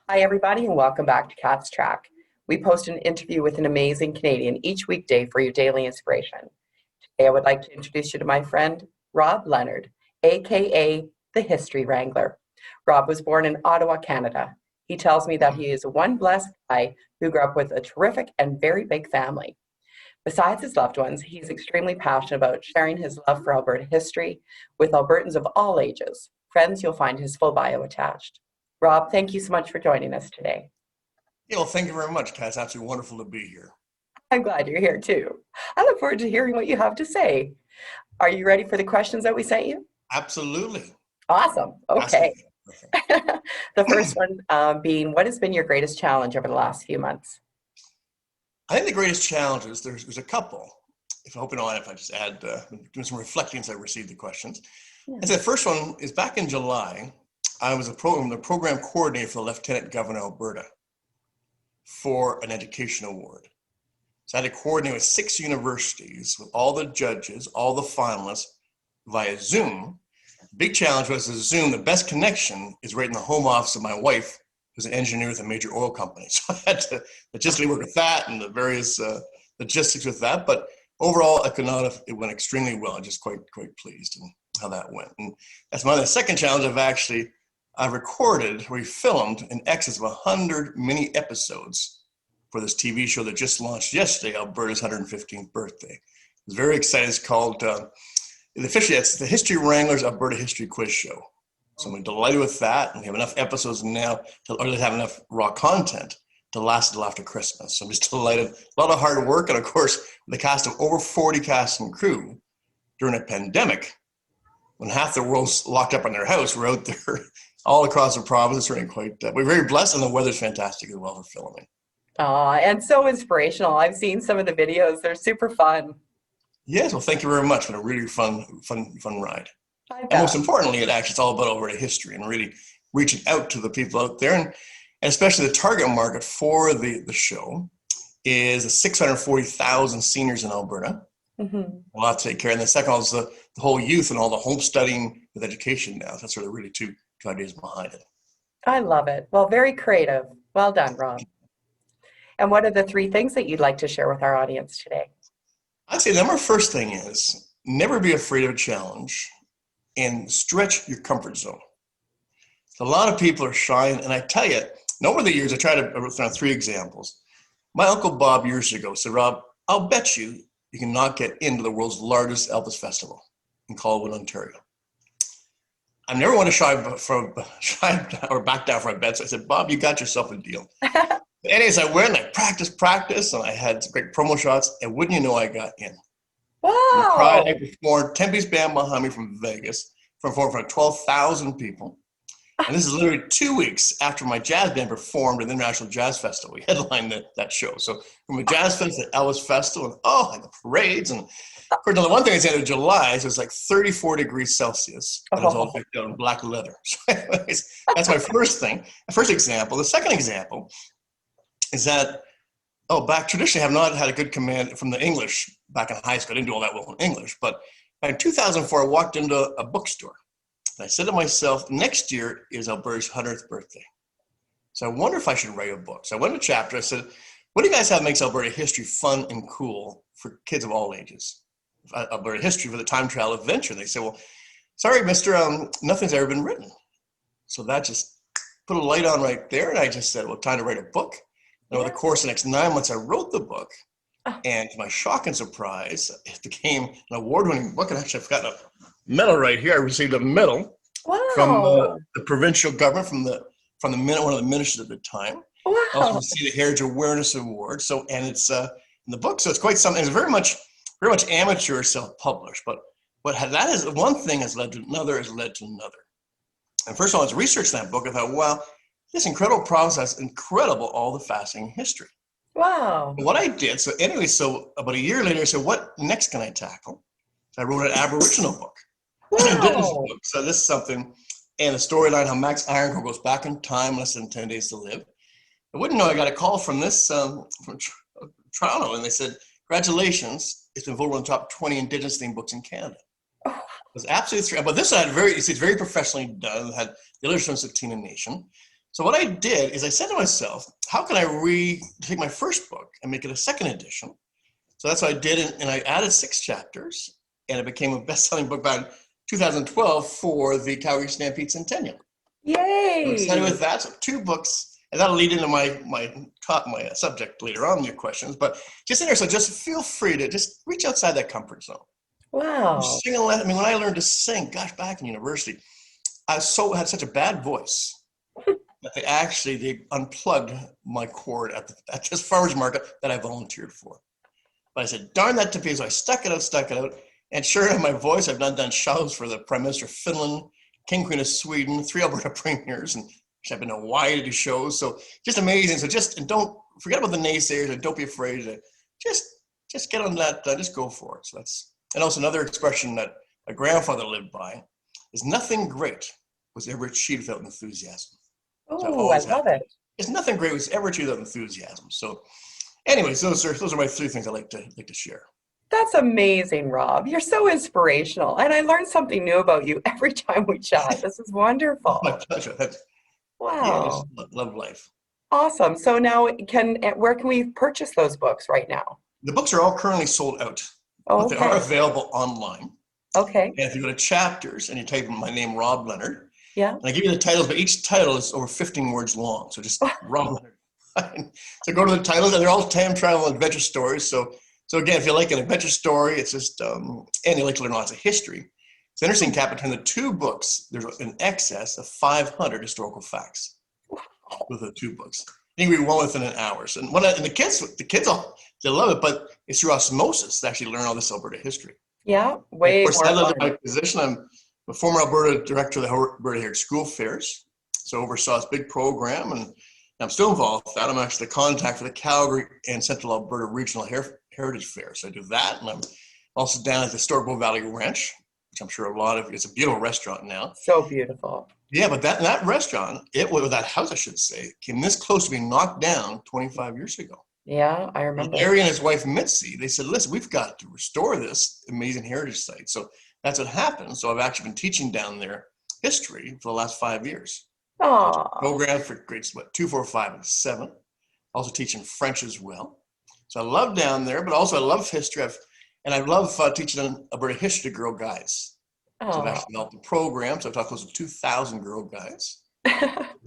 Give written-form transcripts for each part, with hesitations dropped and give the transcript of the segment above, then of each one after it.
Hi, everybody, and welcome back to Cat's Track. We post an interview with an amazing Canadian each weekday for your daily inspiration. Today, I would like to introduce you to my friend, Rob Lennard, aka the History Wrangler. Rob was born in Ottawa, Canada. He tells me that he is one blessed guy who grew up with a terrific and very big family. Besides his loved ones, he's extremely passionate about sharing his love for Alberta history with Albertans of all ages. Friends, you'll find his full bio attached. Rob, thank you so much for joining us today. Yeah, well, thank you very much, Kat. It's absolutely wonderful to be here. I'm glad you're here too. I look forward to hearing what you have to say. Are you ready for the questions that we sent you? Absolutely. Awesome. Okay. Absolutely. The first one being, what has been your greatest challenge over the last few months? I think the greatest challenges, there's a couple. If I hope you don't mind if I just add, doing some reflecting as I received the questions. Yeah. I'd say the first one is back in July, I was the program coordinator for the Lieutenant Governor of Alberta for an education award. So I had to coordinate with 6 universities, with all the judges, all the finalists via Zoom. The big challenge was the Zoom. The best connection is right in the home office of my wife, who's an engineer with a major oil company. So I had to logistically work with that and the various logistics with that. But overall, it went extremely well. I'm just quite pleased in how that went. And that's the second challenge. I've recorded, we filmed in excess of 100 mini episodes for this TV show that just launched yesterday, Alberta's 115th birthday. It's very exciting. It's called, officially, it's the History Wranglers Alberta History Quiz Show. So I'm delighted with that. And we have enough episodes now to have enough raw content to last until after Christmas. So I'm just delighted. A lot of hard work. And of course, the cast of over 40 cast and crew during a pandemic, when half the world's locked up in their house, we're out there all across the province. It's really we're very blessed, and the weather's fantastic as well for filming. And so inspirational. I've seen some of the videos. They're super fun. Yes, well, thank you very much. It's been a really fun ride. And most importantly, it's all about Alberta history and really reaching out to the people out there, and especially the target market for the show is the 640,000 seniors in Alberta. Mm-hmm. A lot to take care of. And the second is the whole youth and all the home studying with education now. That's really two ideas behind it. I love it. Well, very creative. Well done, Rob. And what are the 3 things that you'd like to share with our audience today? I'd say the first thing is never be afraid of a challenge and stretch your comfort zone. A lot of people are shy, and I tell you, over the years, I wrote down 3 examples. My Uncle Bob years ago said, Rob, I'll bet you cannot get into the world's largest Elvis festival in Calgary, Ontario. I never want to shy or back down from my bet. So I said, Bob, you got yourself a deal. Anyways, I went and I practiced, and I had some great promo shots, and wouldn't you know, I got in. Wow. I performed 10-piece band behind me from Vegas, performed for 12,000 people. And this is literally 2 weeks after my jazz band performed at the International Jazz Festival. We headlined that show. So from a jazz festival to Elvis Festival, and the parades. And of course, the one thing is the end of July, so it's like 34 degrees Celsius. And it was all decked out in black leather. So anyways, that's my first example. The second example is that, traditionally I have not had a good command from the English back in high school. I didn't do all that well in English. But in 2004, I walked into a bookstore. And I said to myself, next year is Alberta's 100th birthday. So I wonder if I should write a book. So I went to a chapter. I said, what do you guys have that makes Alberta history fun and cool for kids of all ages? Alberta history for the time travel adventure. And they said, well, sorry, mister, nothing's ever been written. So that just put a light on right there. And I just said, well, time to write a book. And over the course of the next 9 months, I wrote the book. And to my shock and surprise, it became an award-winning book. And actually, I've got a medal right here. I received a medal from the provincial government, from one of the ministers at the time. Wow. I also received the Heritage Awareness Award. So, and it's in the book, so it's quite something. It's very much amateur, self-published. But one thing has led to another. And first of all, as research that book, I thought, wow, this incredible province has all the fascinating history. Wow. And what I did, so about a year later, I said, what next can I tackle? So I wrote an Aboriginal book. Wow. Indigenous book. So this is something, and the storyline, how Max Ironcore goes back in time, less than 10 days to live. I wouldn't know, I got a call from from Toronto, and they said, congratulations, it's been voted one of the top 20 Indigenous themed books in Canada. It was absolutely thrilled. But this it's very professionally done. It had the illustrations of Tina Nation. So what I did is I said to myself, how can I take my first book and make it a second edition? So that's what I did, and I added 6 chapters, and it became a best-selling book by 2012 for the Calgary Stampede Centennial. Yay! I'm excited with that. So 2 books, and that'll lead into my subject later on, your questions. But just in there, so just feel free to just reach outside that comfort zone. Wow. Sing a, I mean, when I learned to sing, gosh, back in university, I had such a bad voice that they unplugged my cord at this farmer's market that I volunteered for. But I said, darn that to pieces. So I stuck it out. And sure enough, my voice, I've done shows for the Prime Minister of Finland, King Queen of Sweden, 3 Alberta premiers, and I've been to Hawaii to do shows. So just amazing. So and don't forget about the naysayers, and don't be afraid to just get on that, just go for it. So and also another expression that my grandfather lived by is nothing great was ever achieved without enthusiasm. Oh, I love it. There's nothing great was ever achieved without enthusiasm. So anyways, those are my 3 things I like to share. That's amazing, Rob. You're so inspirational. And I learn something new about you every time we chat. This is wonderful. My pleasure. Wow. Yeah, love life. Awesome. So now where can we purchase those books right now? The books are all currently sold out, but they are available online. Okay. And if you go to chapters and you type in my name, Rob Lennard, yeah, and I give you the titles, but each title is over 15 words long. So just Rob Lennard. So go to the titles, and they're all time travel adventure stories. So again, if you like an adventure story, it's just, and you like to learn lots of history. It's interesting, Cap, between the 2 books, there's an excess of 500 historical facts with the 2 books. You can read one within an hour. So, and the kids, they love it, but it's through osmosis to actually learn all this Alberta history. Yeah, way more fun. Of course, my position, I'm the former Alberta director of the Alberta Heritage School Fairs, so oversaw this big program, and I'm still involved with that. I'm actually the contact for the Calgary and Central Alberta Regional Heritage Fair. So I do that, and I'm also down at the historic Bow Valley Ranch, which I'm sure it's a beautiful restaurant now. So beautiful. Yeah, but that restaurant, that house, I should say, came this close to being knocked down 25 years ago. Yeah, I remember. Larry and his wife Mitzi, they said, listen, we've got to restore this amazing heritage site. So that's what happened. So I've actually been teaching down there history for the last 5 years. Program for grades 2, 4, 5, and 7. Also teaching French as well. So I love down there, but also I love history. I love teaching Alberta history to Girl Guides. So I've actually developed a program. So I've taught close to 2,000 Girl Guides.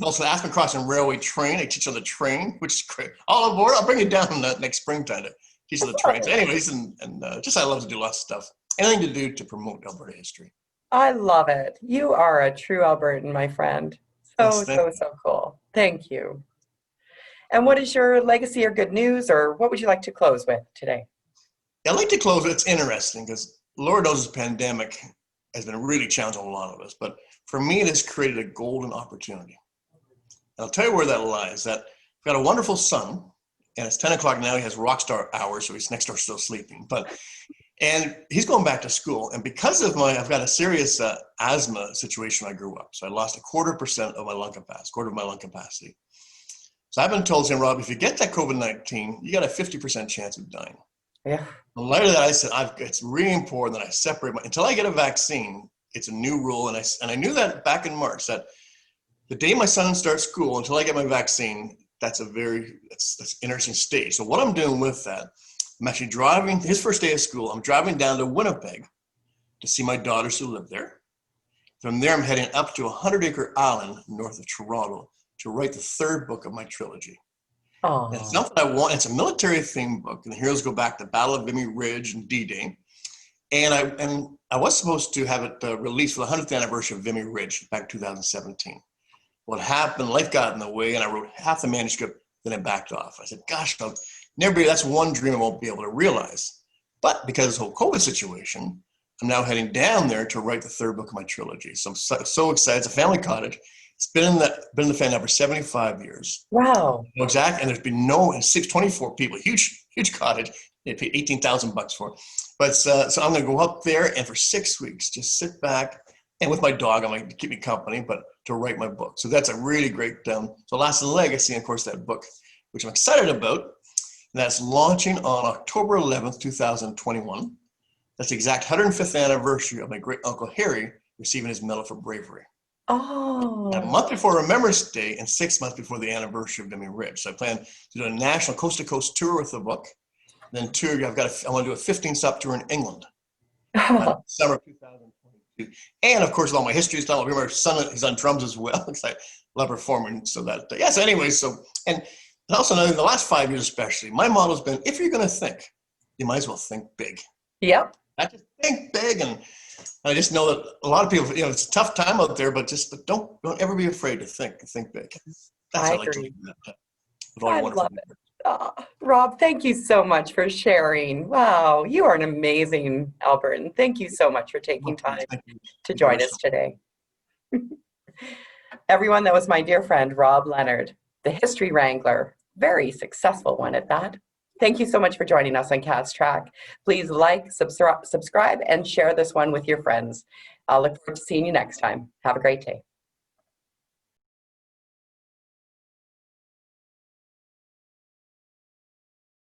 Also, the Aspen Crossing Railway train. I teach on the train, which is great. All aboard. I'll bring you down next springtime to teach on the train. So anyways, and I love to do lots of stuff. Anything to do to promote Alberta history. I love it. You are a true Albertan, my friend. So cool. Thank you. And what is your legacy or good news, or what would you like to close with today? I'd like to close with, it's interesting because Lord knows this pandemic has been really challenging a lot of us, but for me, it has created a golden opportunity. And I'll tell you where that lies. That I've got a wonderful son, and it's 10 o'clock now. He has rock star hours, so he's next door still sleeping. And he's going back to school. And because of I've got a serious asthma situation when I grew up. So I lost 0.25% of my lung capacity, So I've been told, saying, Rob, if you get that COVID-19, you got a 50% chance of dying. Yeah. In light of that, I said, it's really important that I separate until I get a vaccine. It's a new rule, and I knew that back in March, that the day my son starts school until I get my vaccine, that's interesting stage. So what I'm doing with that, I'm actually driving his first day of school. I'm driving down to Winnipeg to see my daughters who live there. From there, I'm heading up to 100-acre island north of Toronto to write the 3rd book of my trilogy. And it's something I want. It's a military-themed book, and the heroes go back to Battle of Vimy Ridge and D-Day. And I was supposed to have it released for the 100th anniversary of Vimy Ridge back in 2017. What happened, life got in the way, and I wrote half the manuscript, then I backed off. I said, gosh, that's one dream I won't be able to realize. But because of this whole COVID situation, I'm now heading down there to write the 3rd book of my trilogy. So I'm so excited. It's a family cottage. It's been in the family now for 75 years. Wow. Exactly. And there's been 24 people, huge cottage. They paid $18,000 for it. But so I'm going to go up there and for 6 weeks, just sit back and with my dog, I'm going to keep me company, but to write my book. So that's a really great, so Lasting Legacy, and of course that book, which I'm excited about. And that's launching on October 11th, 2021. That's the exact 105th anniversary of my great uncle Harry receiving his Medal for Bravery. Oh. A month before Remembrance Day and 6 months before the anniversary of Vimy Ridge. So I plan to do a national coast-to-coast tour with the book. Then I want to do a 15-stop tour in England by summer of 2022. And of course, with all my history stuff, my son, he's on drums as well. Because I love performing. So that, yeah, so anyway, and also in the last 5 years especially, my motto has been, if you're going to think, you might as well think big. Yep. I just think big, and I just know that a lot of people, it's a tough time out there, but don't ever be afraid to think big. That's I what I like to agree. do. With all your I wonderful love it. Rob, thank you so much for sharing. Wow, you are an amazing Albertan. Thank you so much for taking time to join us today. Everyone, that was my dear friend, Rob Lennard, the History Wrangler. Very successful one at that. Thank you so much for joining us on Cat's Track. Please like, subscribe, and share this one with your friends. I'll look forward to seeing you next time. Have a great day.